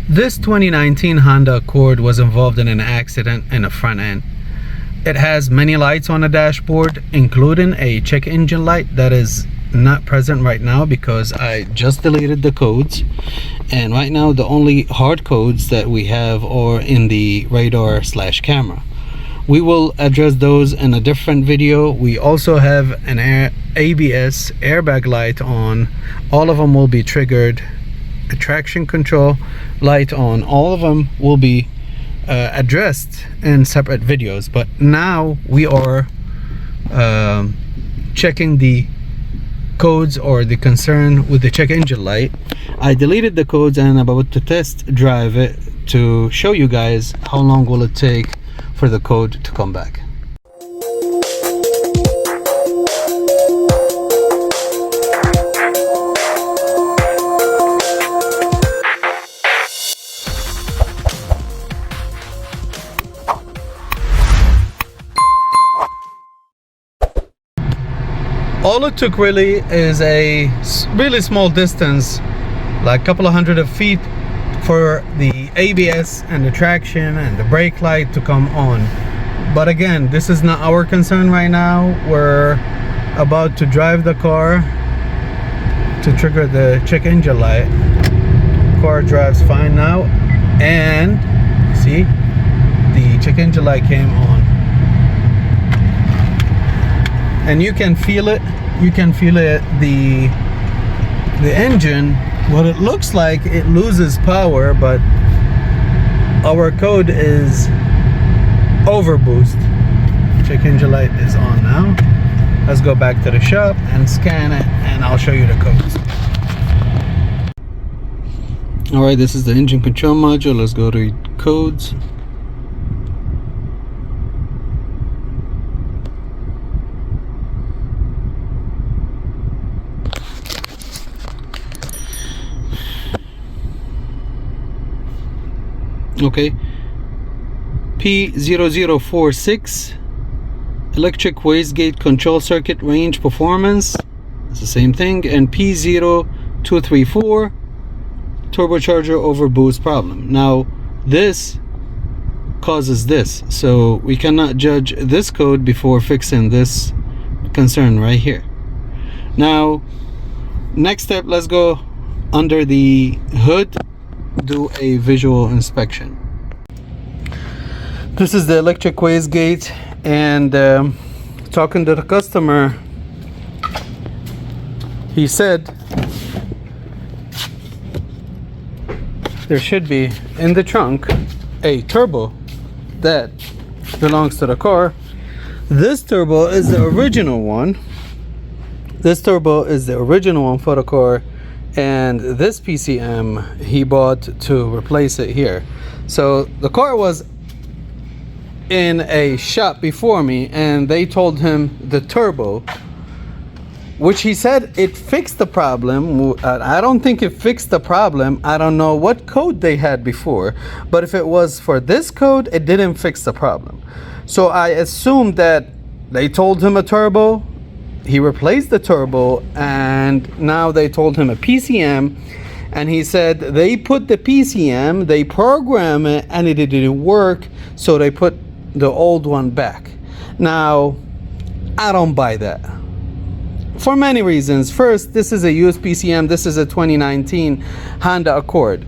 This 2019 Honda Accord was involved in an accident in the front end. It has many lights on the dashboard, including a check engine light that is not present right now because I just deleted the codes, and right now the only hard codes that we have are in the radar/camera. We will address those in a different video. We also have an ABS airbag light on. All of them will be triggered. A traction control light on. All of them will be addressed in separate videos, but now we are checking the codes or the concern with the check engine light. I deleted the codes and I'm about to test drive it to show you guys how long will it take for the code to come back. All it took really is a really small distance, like a couple of hundred of feet, for the ABS and the traction and the brake light to come on. But again, this is not our concern right now. We're about to drive the car to trigger the check engine light. Car drives fine now, and see, the check engine light came on. And you can feel it. You can feel it. The engine, what it looks like, it loses power, but our code is Overboost. Check engine light is on now. Let's go back to the shop and scan it, and I'll show you the codes. All right, this is the engine control module. Let's go to codes. Okay, P0046 electric wastegate control circuit range performance, it's the same thing, and P0234 turbocharger overboost problem. Now this causes this, so we cannot judge this code before fixing this concern right here. Now next step, let's go under the hood, do a visual inspection. This is the electric wastegate, and talking to the customer, he said there should be in the trunk a turbo that belongs to the car. This turbo is the original one. This turbo is the original one for the car, and this PCM he bought to replace it here. So the car was in a shop before me, and they told him the turbo, which he said it fixed the problem. I don't think it fixed the problem. I don't know what code they had before, but if it was for this code, it didn't fix the problem. So I assumed that they told him a turbo, he replaced the turbo, and now they told him a PCM, and he said they put the PCM, they program it, and it didn't work, so they put the old one back. Now I don't buy that for many reasons. First, this is a used PCM. This is a 2019 Honda Accord.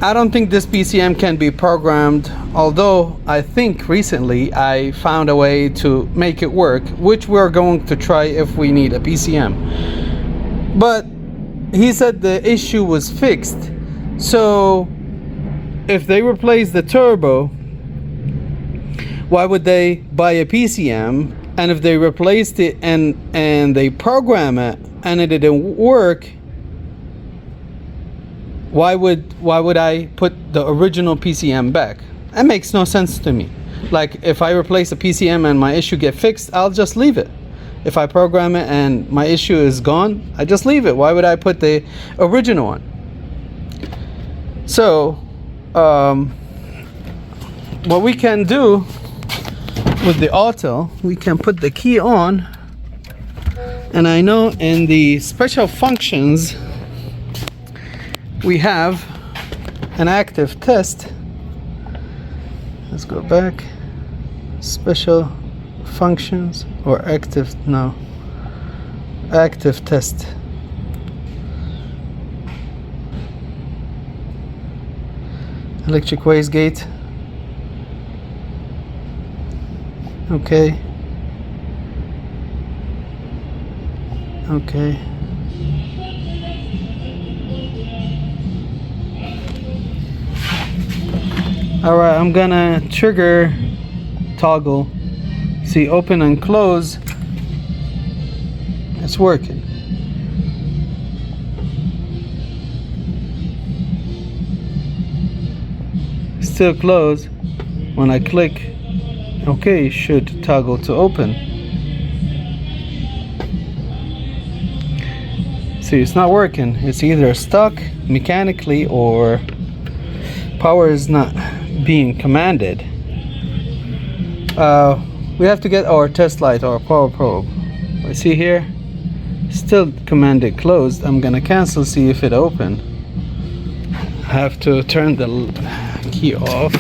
I don't think this PCM can be programmed, although I think recently I found a way to make it work, which we're going to try if we need a PCM. But he said the issue was fixed. So if they replace the turbo, why would they buy a PCM? And if they replaced it and they program it and it didn't work, why would I put the original PCM back? That makes no sense to me. Like, if I replace a PCM and my issue get fixed, I'll just leave it. If I program it and my issue is gone, I just leave it. Why would I put the original one? So what we can do with the auto, we can put the key on, and I know in the special functions we have an active test. Let's go back. Special functions or active, no, active test. Electric wastegate. Okay. Okay. All right, I'm gonna trigger toggle. See, open and close. It's working. Still closed. When I click OK, it should toggle to open. See, it's not working. It's either stuck mechanically or power is not being commanded. We have to get our test light or power probe. I see here, still commanded closed. I'm gonna cancel, see if it open. I have to turn the key off.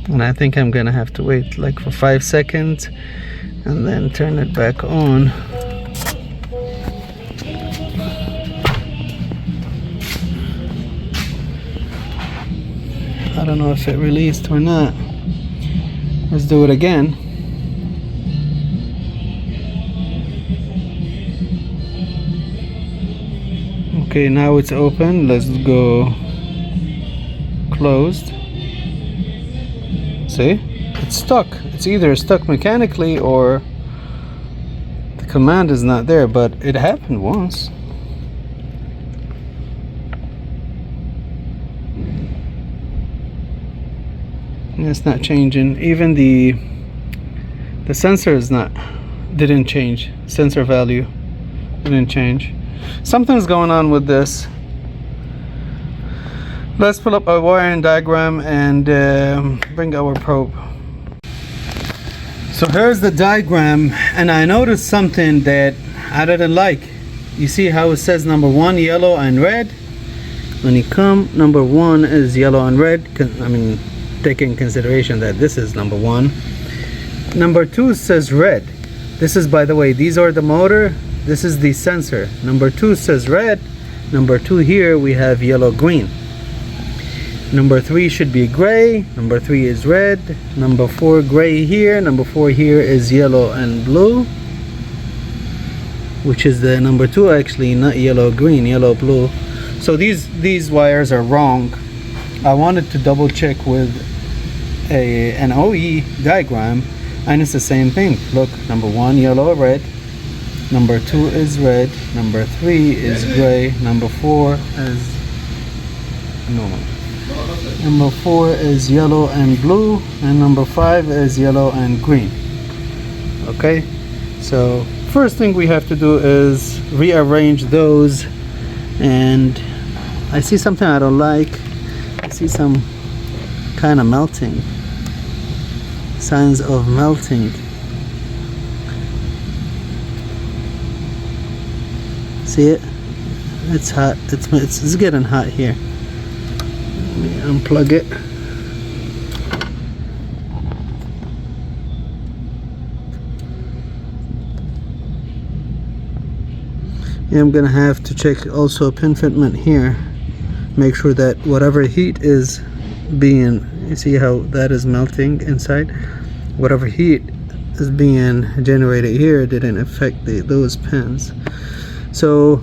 And I think I'm gonna have to wait like for 5 seconds and then turn it back on. I don't know if it released or not. Let's do it again. Okay, now it's open. Let's go closed. See? It's stuck. It's either stuck mechanically or the command is not there, but it happened once. It's not changing. Even the sensor is didn't change. Sensor value didn't change. Something's going on with this. Let's pull up a wiring diagram and bring our probe. So here's the diagram, and I noticed something that I didn't like. You see how it says number 1 yellow and red? When you come, number 1 is yellow and red. I mean, take in consideration that this is number 1. Number 2 says red. This is, by the way, these are the motor, this is the sensor. Number 2 says red. Number 2 here we have yellow green. Number 3 should be gray. Number 3 is red. Number 4 gray here. Number 4 here is yellow and blue, which is the number 2 actually, not yellow green, yellow blue. So these wires are wrong. I wanted to double check with an OE diagram, and it's the same thing. Look, number 1 yellow, red. Number 2 is red. Number 3 is gray. Number 4 is normal. Number 4 is yellow and blue, and number 5 is yellow and green. Okay, so first thing we have to do is rearrange those. And I see something I don't like. I see some kind of melting, signs of melting. See it? It's hot. It's getting hot here. Let me unplug it. Yeah, I'm gonna have to check also pin fitment here. Make sure that whatever heat is being, you see how that is melting inside? Whatever heat is being generated here didn't affect those pins. So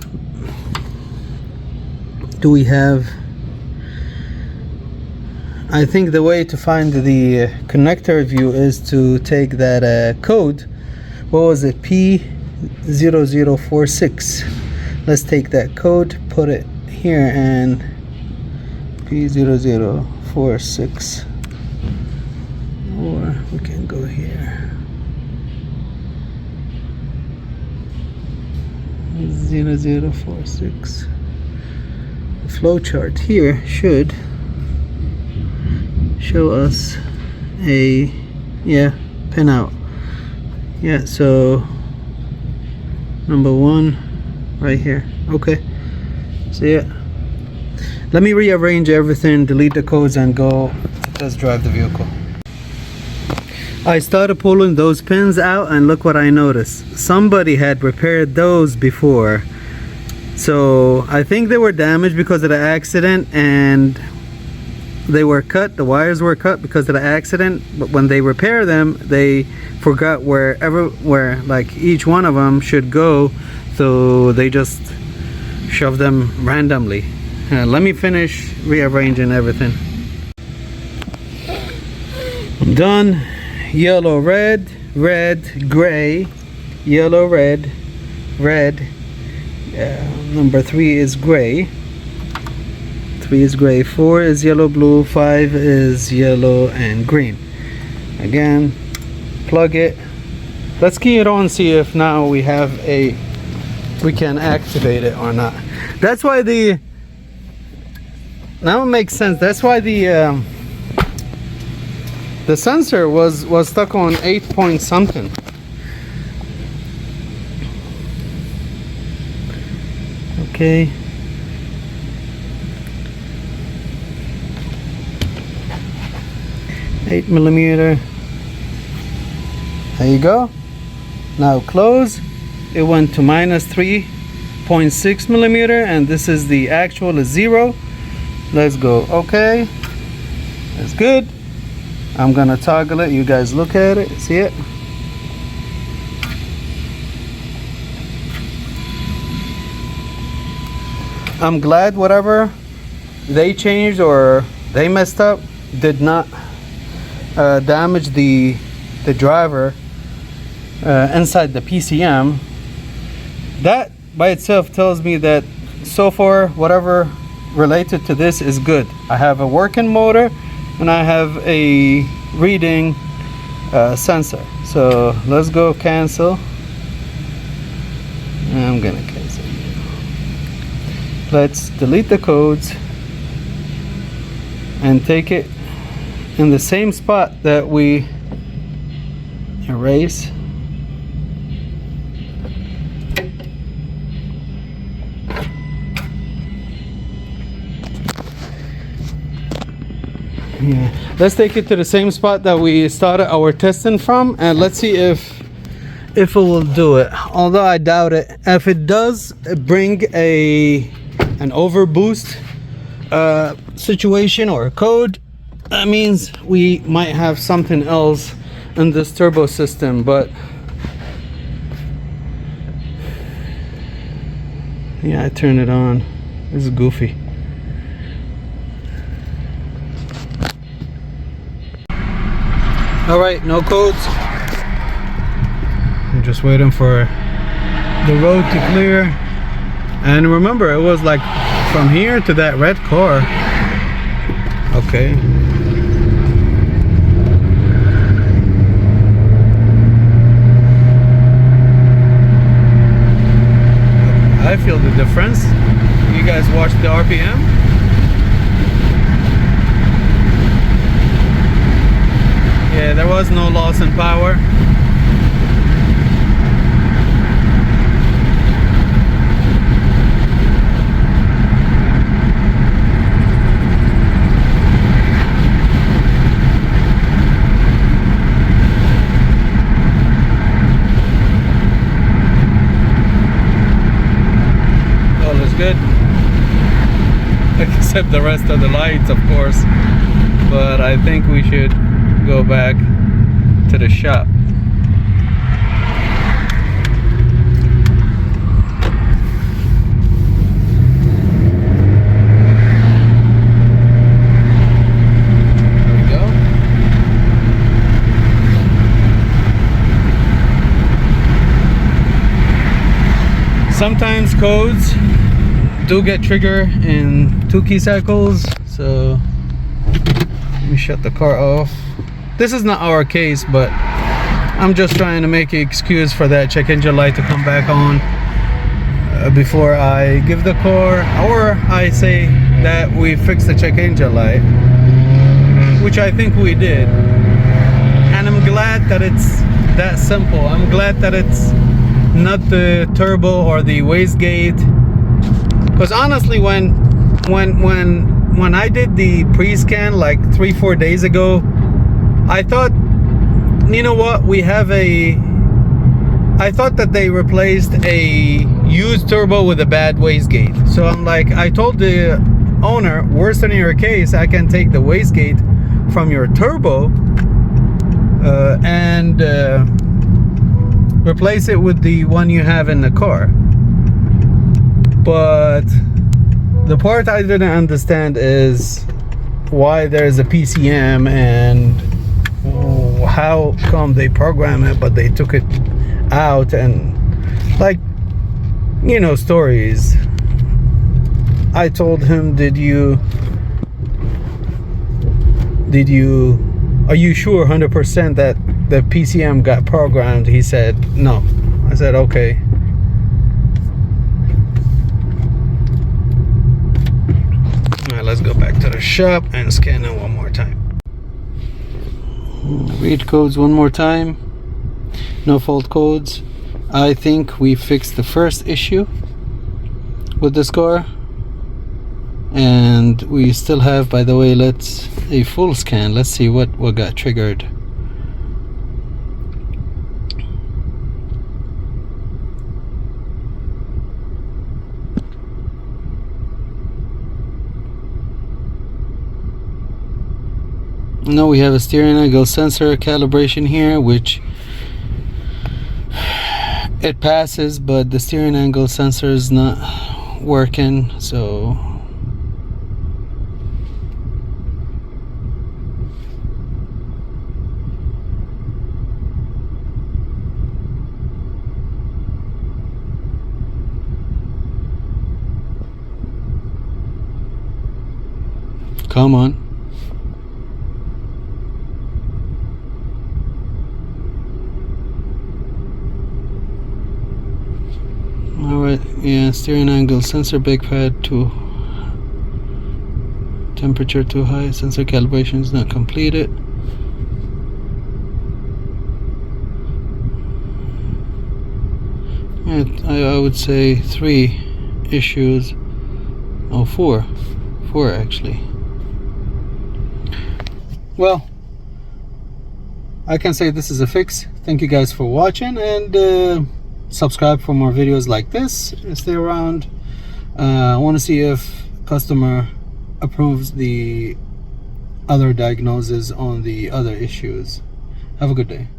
do we have, I think the way to find the connector view is to take that code. What was it? P0046. Let's take that code, put it here, and P0046, or we can go here. 0046. The flow chart here should show us a pin out. Yeah, so Number 1 right here. Okay, see it. Let me rearrange everything, delete the codes, and go test drive the vehicle. I started pulling those pins out, and look what I noticed. Somebody had repaired those before, so I think they were damaged because of the accident, and they were cut. The wires were cut because of the accident, but when they repair them, they forgot where like each one of them should go, so they just shoved them randomly. Let me finish rearranging everything. I'm done. Yellow, red, red, gray, yellow, red, red. Number 3 is gray. 3 is gray, 4 is yellow, blue, 5 is yellow and green. Again, plug it. Let's key it on, see if now we can activate it or not. That's why now it makes sense. That's why the sensor was stuck on 8 point something. Okay. Eight millimeter. There you go. Now close. It went to minus 3.6 millimeter, and this is the actual is 0. Let's go. Okay, that's good. I'm gonna toggle it. You guys look at it. See it? I'm glad whatever they changed or they messed up did not damage the driver inside the PCM. That by itself tells me that so far whatever related to this is good. I have a working motor and I have a reading sensor. So let's go cancel. I'm gonna cancel. Let's delete the codes and take it in the same spot that we erase. Yeah, let's take it to the same spot that we started our testing from, and let's see if it will do it. Although I doubt it. If it does bring an overboost situation or code, that means we might have something else in this turbo system. But yeah, I turned it on. This is goofy. All right, no codes. I'm just waiting for the road to clear. And remember, it was like from here to that red car. Okay. I feel the difference. You guys watch the RPM? Yeah, there was no loss in power. All is good. Except the rest of the lights, of course. But I think we should go back to the shop. There we go. Sometimes codes do get triggered in 2 key cycles, so let me shut the car off. This is not our case, but I'm just trying to make an excuse for that check engine light to come back on before I give the car, or I say that we fixed the check engine light, which I think we did. And I'm glad that it's that simple. I'm glad that it's not the turbo or the wastegate. Because honestly, when I did the pre-scan like 3-4 days ago, I thought, you know what, I thought that they replaced a used turbo with a bad wastegate. So I'm like, I told the owner, worst in your case, I can take the wastegate from your turbo and replace it with the one you have in the car. But the part I didn't understand is why there's a PCM and how come they program it but they took it out, and like, you know, stories. I told him, are you sure 100% that the PCM got programmed? He said no. I said okay. Alright, let's go back to the shop and scan it one more time. Read codes one more time. No fault codes. I think we fixed the first issue with this car, and we still have, by the way, let's a full scan. Let's see what got triggered. No, we have a steering angle sensor calibration here, which it passes, but the steering angle sensor is not working, so come on. Alright, yeah, steering angle sensor, brake pad too, temperature too high, sensor calibration is not completed. Yeah, I would say 3 issues. Oh, 4 actually. Well, I can say this is a fix. Thank you guys for watching, and subscribe for more videos like this and stay around. I want to see if customer approves the other diagnoses on the other issues. Have a good day.